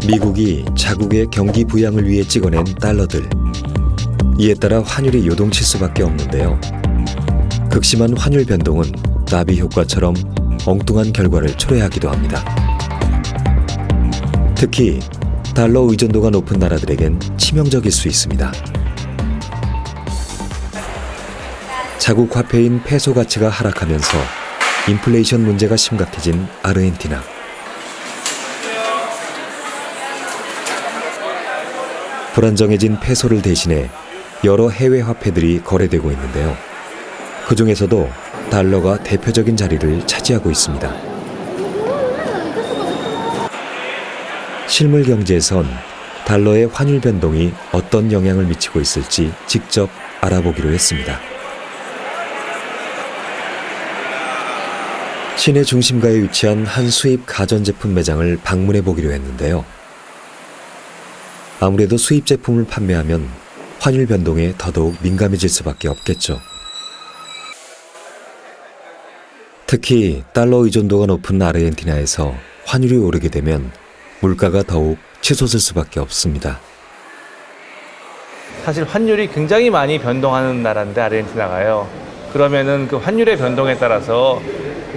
미국이 자국의 경기 부양을 위해 찍어낸 달러들. 이에 따라 환율이 요동칠 수밖에 없는데요. 극심한 환율 변동은 나비 효과처럼 엉뚱한 결과를 초래하기도 합니다. 특히 달러 의존도가 높은 나라들에겐 치명적일 수 있습니다. 자국 화폐인 페소 가치가 하락하면서 인플레이션 문제가 심각해진 아르헨티나. 불안정해진 페소를 대신해 여러 해외 화폐들이 거래되고 있는데요. 그 중에서도 달러가 대표적인 자리를 차지하고 있습니다. 실물 경제에선 달러의 환율 변동이 어떤 영향을 미치고 있을지 직접 알아보기로 했습니다. 시내 중심가에 위치한 한 수입 가전제품 매장을 방문해 보기로 했는데요. 아무래도 수입 제품을 판매하면 환율 변동에 더더욱 민감해질 수밖에 없겠죠. 특히 달러 의존도가 높은 아르헨티나에서 환율이 오르게 되면 물가가 더욱 치솟을 수밖에 없습니다. 사실 환율이 굉장히 많이 변동하는 나라인데 아르헨티나가요. 그러면은 그 환율의 변동에 따라서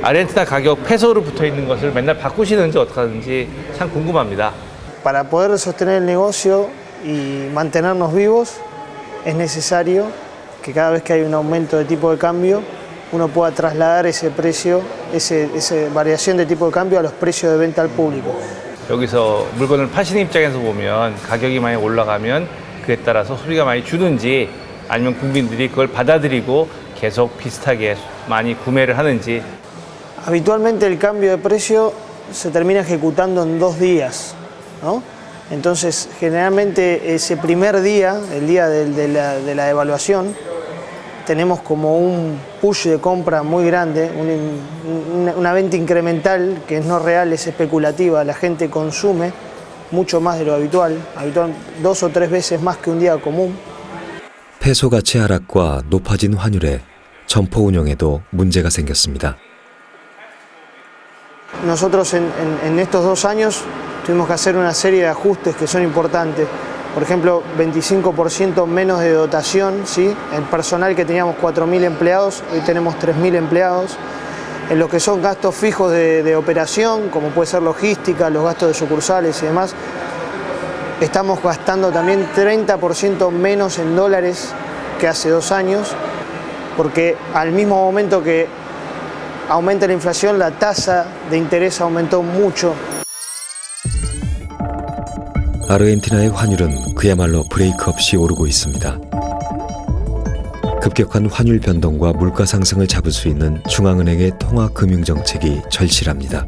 아르헨티나 가격 페소로 붙어 있는 것을 맨날 바꾸시는지 어떻게 하는지 참 궁금합니다. Para poder sostener el negocio y mantenernos vivos es necesario que cada vez que hay un aumento de tipo de cambio uno pueda trasladar ese precio, esa variación de tipo de cambio a los precios de venta al público. 여기서 물건을 파시는 입장에서 보면 가격이 많이 올라가면 그에 따라서 소비가 많이 주는지 아니면 국민들이 그걸 받아들이고 계속 비슷하게 많이 구매를 하는지. Habitualmente el cambio de precio se termina ejecutando en 2 días, ¿no? Entonces generalmente ese primer día, el día de la devaluación, tenemos como un push de compra muy grande, una venta incremental que no real, es especulativa. La gente consume mucho más de lo habitual, 2 o 3 veces más que un día común. 페소 가치 하락과 높아진 환율에 점포 운영에도 문제가 생겼습니다. Nosotros en estos 2 años tuvimos que hacer una serie de ajustes que son importantes. Por ejemplo, 25% menos de dotación, ¿sí? El personal que teníamos 4.000 empleados, hoy tenemos 3.000 empleados. En lo que son gastos fijos de operación, como puede ser logística, los gastos de sucursales y demás, estamos gastando también 30% menos en dólares que hace 2 años, porque al mismo momento que aumenta la inflación, la tasa de interés aumentó mucho. 아르헨티나의 환율은 그야말로 브레이크 없이 오르고 있습니다. 급격한 환율 변동과 물가 상승을 잡을 수 있는 중앙은행의 통화금융정책이 절실합니다.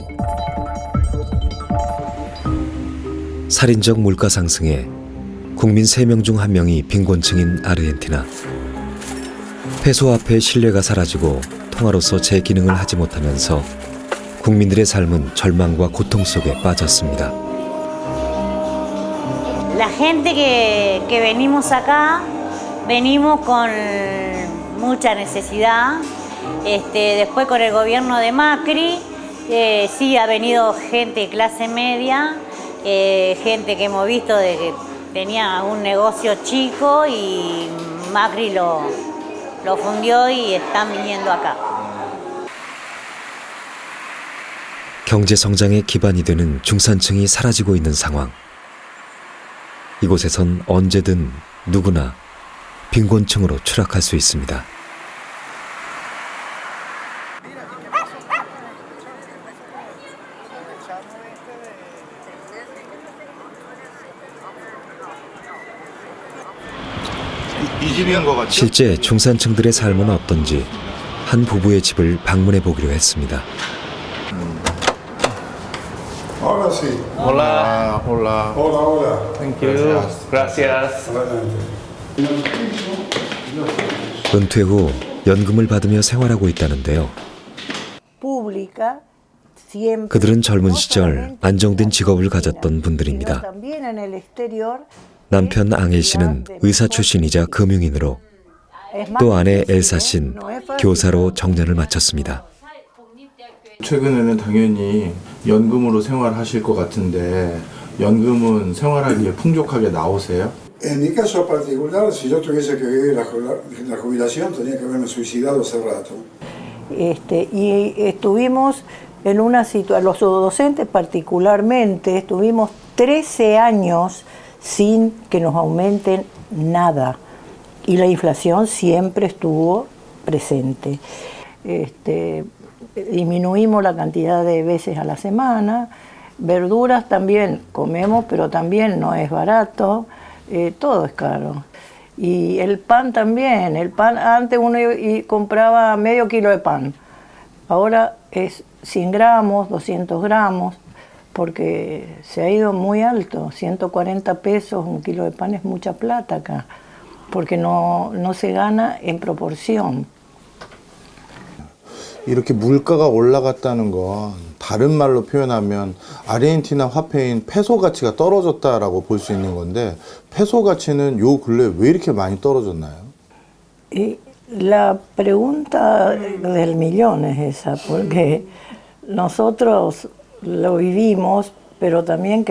살인적 물가 상승에 국민 3명 중 1명이 빈곤층인 아르헨티나. 페소 화폐의 신뢰가 사라지고 통화로서 제 기능을 하지 못하면서 국민들의 삶은 절망과 고통 속에 빠졌습니다. La gente que venimos acá, venimos con mucha necesidad. Después con el gobierno de Macri, sí ha venido gente de clase media, gente que hemos visto de que tenía un negocio chico y Macri lo fundió y están viniendo acá. 경제 성장의 기반이 되는 중산층이 사라지고 있는 상황. 이곳에선 언제든 누구나 빈곤층으로 추락할 수 있습니다. 이 집인 것 같죠? 실제 중산층들의 삶은 어떤지 한 부부의 집을 방문해 보기로 했습니다. Ahora sí. Hola. Hola. Hola, hola. Thank you. Gracias. 은퇴 후 연금을 받으며 생활하고 있다는데요. pública siempre 그들은 젊은 시절 안정된 직업을 가졌던 분들입니다. también en el exterior. 남편 앙엘 씨는 의사 출신이자 금융인으로, 또 아내 엘사 씨는 교사로 정년을 마쳤습니다. 최근에는 당연히 연금으로 생활하실 것 같은데 연금은 생활하기에 풍족하게 나오세요? En mi caso particular, si yo tuviese que vivir la jubilación, tenía que haberme suicidado hace rato. Y estuvimos en una situación, los docentes particularmente, estuvimos 13 años sin que nos aumenten nada. Y la inflación siempre estuvo presente. Disminuimos la cantidad de veces a la semana. Verduras también comemos, pero también no es barato. Todo es caro. Y el pan también. El pan, antes uno compraba medio kilo de pan. Ahora es 100 gramos, 200 gramos, porque se ha ido muy alto. 140 pesos un kilo de pan es mucha plata acá, porque no se gana en proporción. 이렇게 물가가 올라갔다는 건 다른 말로 표현하면 아르헨티나 화폐인 페소 가치가 떨어졌다라고 볼 수 있는 건데 페소 가치는 요 근래 왜 이렇게 많이 떨어졌나요? La pregunta del millón es esa, porque nosotros lo vivimos, pero también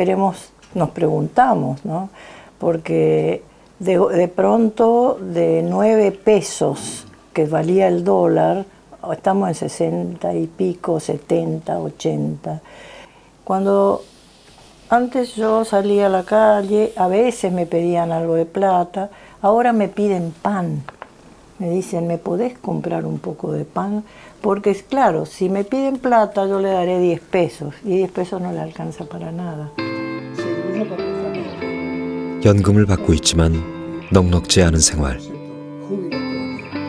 nos preguntamos, ¿no? Porque de pronto de 9 pesos que valía el dólar, estamos en 60 y pico, 70, 80. Cuando antes yo salía a la calle, a veces me pedían algo de plata, ahora me piden pan. Me dicen, ¿me podés comprar un poco de pan? Porque es claro, si me piden plata yo le daré 10 pesos y 10 pesos no le alcanza para nada. 연금을 받고 있지만 넉넉지 않은 생활.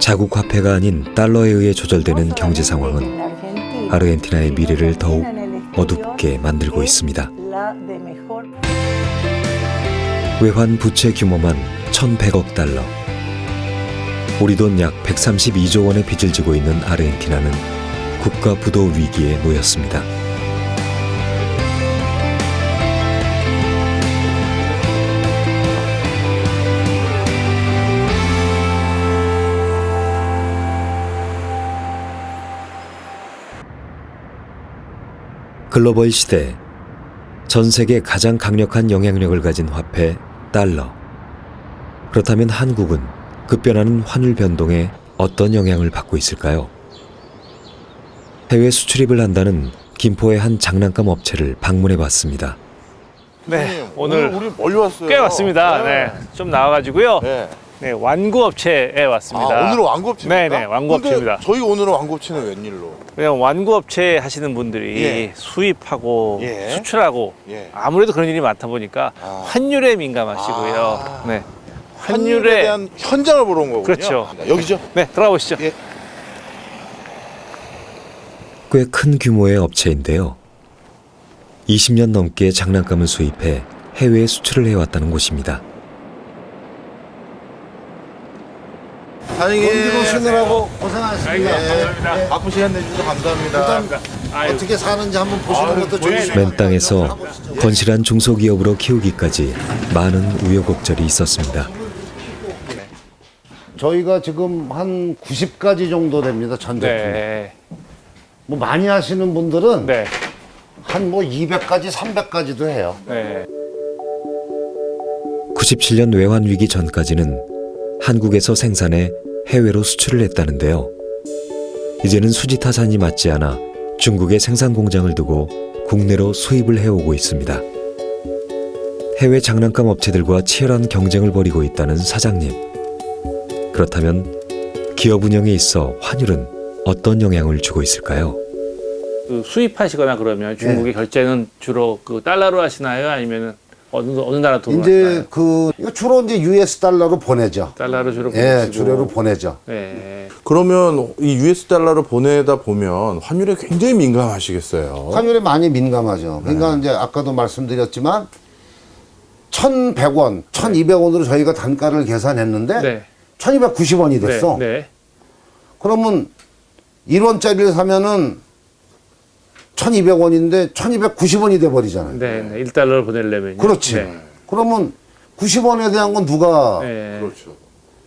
자국 화폐가 아닌 달러에 의해 조절되는 경제 상황은 아르헨티나의 미래를 더욱 어둡게 만들고 있습니다. 외환 부채 규모만 1,100억 달러. 우리 돈 약 132조 원의 빚을 지고 있는 아르헨티나는 국가 부도 위기에 놓였습니다. 글로벌 시대, 전 세계 가장 강력한 영향력을 가진 화폐 달러. 그렇다면 한국은 급변하는 환율 변동에 어떤 영향을 받고 있을까요? 해외 수출입을 한다는 김포의 한 장난감 업체를 방문해 봤습니다. 네, 오늘 우리 멀리 왔어요. 꽤 왔습니다. 네, 좀 나와가지고요. 네. 네, 완구 업체에 왔습니다. 아, 오늘은 완구 업체입니까? 네, 완구 업체입니다. 저희 오늘은 완구 업체는 웬일로? 왜냐면 완구 업체 하시는 분들이 예. 수입하고 예. 수출하고 예. 아무래도 그런 일이 많다 보니까 환율에 민감하시고요. 네, 환율에 대한 현장을 보러 온 거군요. 그렇죠. 여기죠? 네, 들어가 보시죠. 예. 꽤 큰 규모의 업체인데요. 20년 넘게 장난감을 수입해 해외에 수출을 해왔다는 곳입니다. 사장님 오시느라고 고생하셨습니다. 감사합니다. 바쁜 시간 내주셔서 감사합니다. 어떻게 사는지 한번 보시는 것도 좋으시고. 맨 땅에서 건실한 중소기업으로 키우기까지 많은 우여곡절이 있었습니다. 저희가 지금 한 90가지 정도 됩니다. 전 제품. 네, 뭐 많이 하시는 분들은 네, 한 뭐 200가지, 300가지도 해요. 네. 97년 외환 위기 전까지는 한국에서 생산해 해외로 수출을 했다는데요. 이제는 수지 타산이 맞지 않아 중국에 생산 공장을 두고 국내로 수입을 해오고 있습니다. 해외 장난감 업체들과 치열한 경쟁을 벌이고 있다는 사장님. 그렇다면 기업 운영에 있어 환율은 어떤 영향을 주고 있을까요? 그 수입하시거나 그러면 중국의 결제는 주로 그 달러로 하시나요? 아니면 어느 나라 돈으로 하시나요? 이제 이거 주로 이제 US 달러로 보내죠. 달러로 주로 예, 보내시고. 주로로 보내죠. 네. 그러면 이 US 달러를 보내다 보면 환율에 굉장히 민감하시겠어요. 환율에 많이 민감하죠. 그러니까 이제 아까도 말씀드렸지만 1,100원, 1,200원으로 저희가 단가를 계산했는데 네. 1,290원이 됐어. 네. 네. 그러면 1원짜리를 사면은 1,200원인데 1,290원이 돼버리잖아요. 네, 네. 1달러를 보내려면요. 그렇지. 네. 그러면 90원에 대한 건 누가 네. 그렇죠.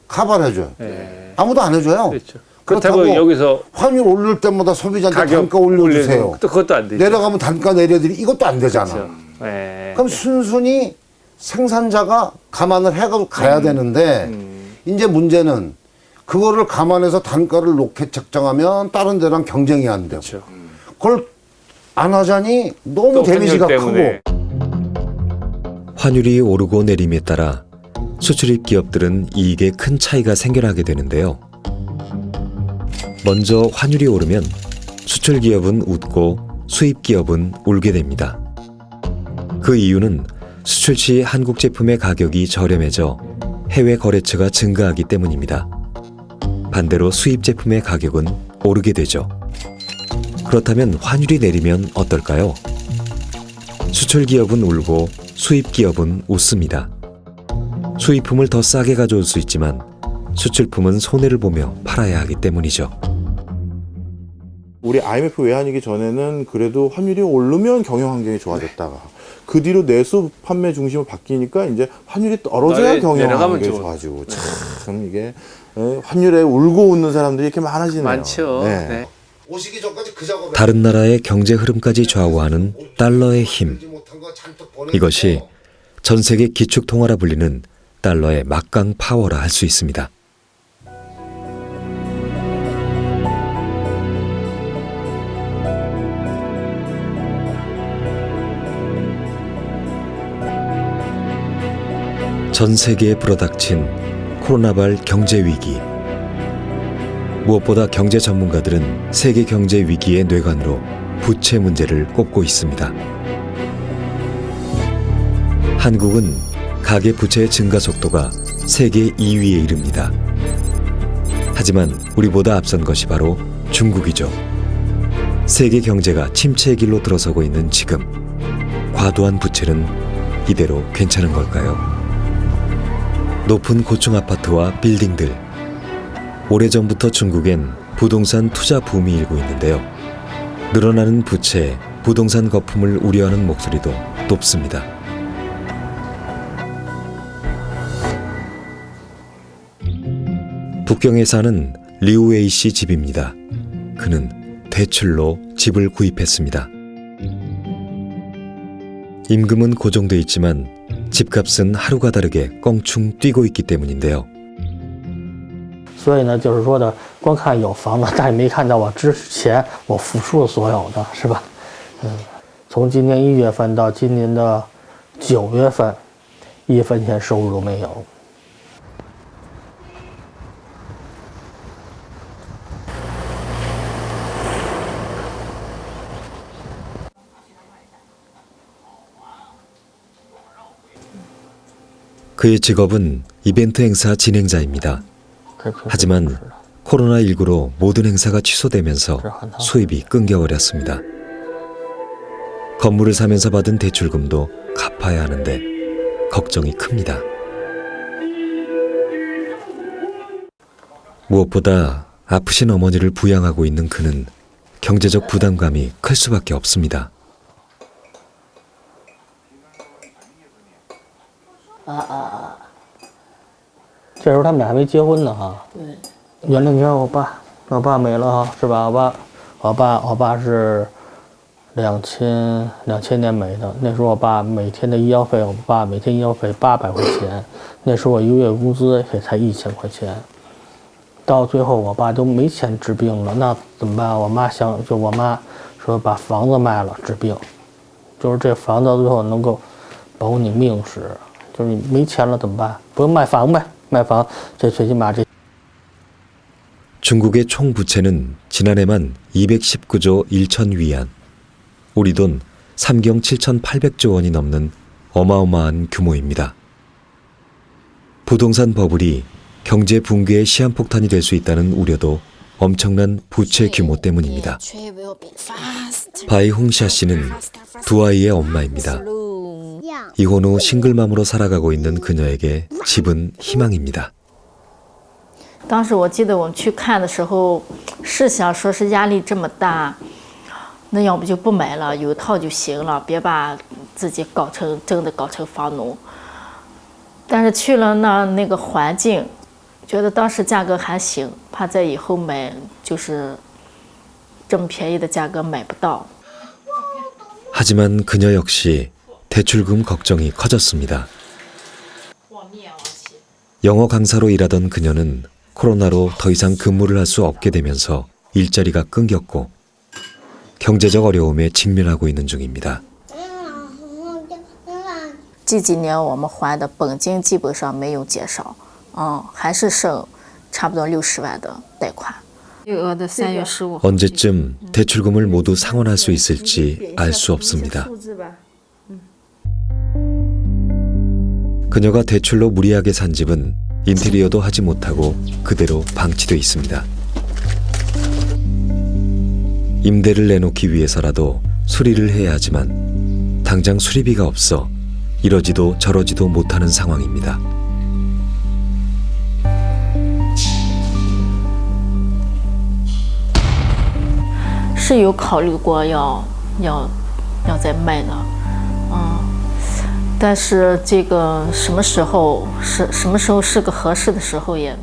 커버해줘요? 네. 아무도 안 해줘요. 그렇죠. 그렇다고 여기서 환율 오를 때마다 소비자한테 가격 단가 올려주세요. 또 그것도 안 되죠. 내려가면 단가 내려드리 이것도 안 되잖아. 그렇죠. 네. 그럼 순순히 생산자가 감안을 해가지고 가야 되는데 이제 문제는 그거를 감안해서 단가를 높게 책정하면 다른 데랑 경쟁이 안 되고 그걸 안 하자니 너무 데미지가 크고. 환율이 오르고 내림에 따라 수출입 기업들은 이익에 큰 차이가 생겨나게 되는데요. 먼저 환율이 오르면 수출 기업은 웃고 수입 기업은 울게 됩니다. 그 이유는 수출 시 한국 제품의 가격이 저렴해져 해외 거래처가 증가하기 때문입니다. 반대로 수입 제품의 가격은 오르게 되죠. 그렇다면 환율이 내리면 어떨까요? 수출 기업은 울고 수입 기업은 웃습니다. 수입품을 더 싸게 가져올 수 있지만 수출품은 손해를 보며 팔아야 하기 때문이죠. 우리 IMF 외환위기 전에는 그래도 환율이 오르면 경영 환경이 좋아졌다가 그 뒤로 내수 판매 중심으로 바뀌니까 이제 환율이 떨어져야 경영 환경이 좋아지고 참 이게 환율에 울고 웃는 사람들이 이렇게 많아지네요. 많죠. 네. 네. 오시기 전까지 그 작업을 다른 나라의 경제 흐름까지 좌우하는 달러의 힘. 이것이 전 세계 기축 통화라 불리는 달러의 막강 파워라 할 수 있습니다. 전 세계에 불어닥친 코로나발 경제 위기. 무엇보다 경제 전문가들은 세계 경제 위기의 뇌관으로 부채 문제를 꼽고 있습니다. 한국은 가계 부채의 증가 속도가 세계 2위에 이릅니다. 하지만 우리보다 앞선 것이 바로 중국이죠. 세계 경제가 침체의 길로 들어서고 있는 지금, 과도한 부채는 이대로 괜찮은 걸까요? 높은 고층 아파트와 빌딩들. 오래전부터 중국엔 부동산 투자 붐이 일고 있는데요. 늘어나는 부채, 부동산 거품을 우려하는 목소리도 높습니다. 북경에 사는 리우웨이 씨 집입니다. 그는 대출로 집을 구입했습니다. 임금은 고정돼 있지만 집값은 하루가 다르게 껑충 뛰고 있기 때문인데요. 所以呢，就是说的，光看有房子，但也没看到我之前我付出的所有的，是吧？从今年1月份到今年的9月份，1分钱收入都没有。 그의 직업은 이벤트 행사 진행자입니다. 하지만 코로나19로 모든 행사가 취소되면서 수입이 끊겨버렸습니다. 건물을 사면서 받은 대출금도 갚아야 하는데 걱정이 큽니다. 무엇보다 아프신 어머니를 부양하고 있는 그는 경제적 부담감이 클 수밖에 없습니다. 这时候他们俩还没结婚呢哈。对。原来你看我爸没了哈，是吧？我爸是2000年没的。那时候我爸每天的医药费，我爸每天医药费800块钱，那时候我1个月工资也才1000块钱。到最后我爸都没钱治病了，那怎么办？我妈说把房子卖了治病，就是这房子到最后能够保你命使。 就是你没钱了怎么办？不用卖房呗，卖房这最起码这。 중국의 총 부채는 지난해만 219조 1천 위안, 우리 돈 3경 7,800조 원이 넘는 어마어마한 규모입니다. 부동산 버블이 경제 붕괴의 시한폭탄이 될 수 있다는 우려도 엄청난 부채 규모 때문입니다. 바이홍샤 씨는 두 아이의 엄마입니다. 이혼 후 싱글맘으로 살아가고 있는 그녀에게 집은 희망입니다. 当时我记得我们去看的时候，是想说是压力这么大，那要不就不买了，有一套就行了，别把自己真的搞成房奴。但是去了那个环境，觉得当时价格还行，怕在以后买就是这么便宜的价格买不到。 하지만 그녀 역시 대출금 걱정이 커졌습니다. 영어 강사로 일하던 그녀는 코로나로 더 이상 근무를 할 수 없게 되면서 일자리가 끊겼고 경제적 어려움에 직면하고 있는 중입니다. 这几年我们还的本金基本上没有减少，还是剩差不多60万的贷款。余额的3月15号。 언제쯤 대출금을 모두 상환할 수 있을지 알 수 없습니다. 그녀가 대출로 무리하게 산 집은 인테리어도 하지 못하고 그대로 방치돼 있습니다. 임대를 내놓기 위해서라도 수리를 해야 하지만 당장 수리비가 없어 이러지도 저러지도 못하는 상황입니다. 是有考虑过要再卖的，但是这个什么时候是个合适的时候也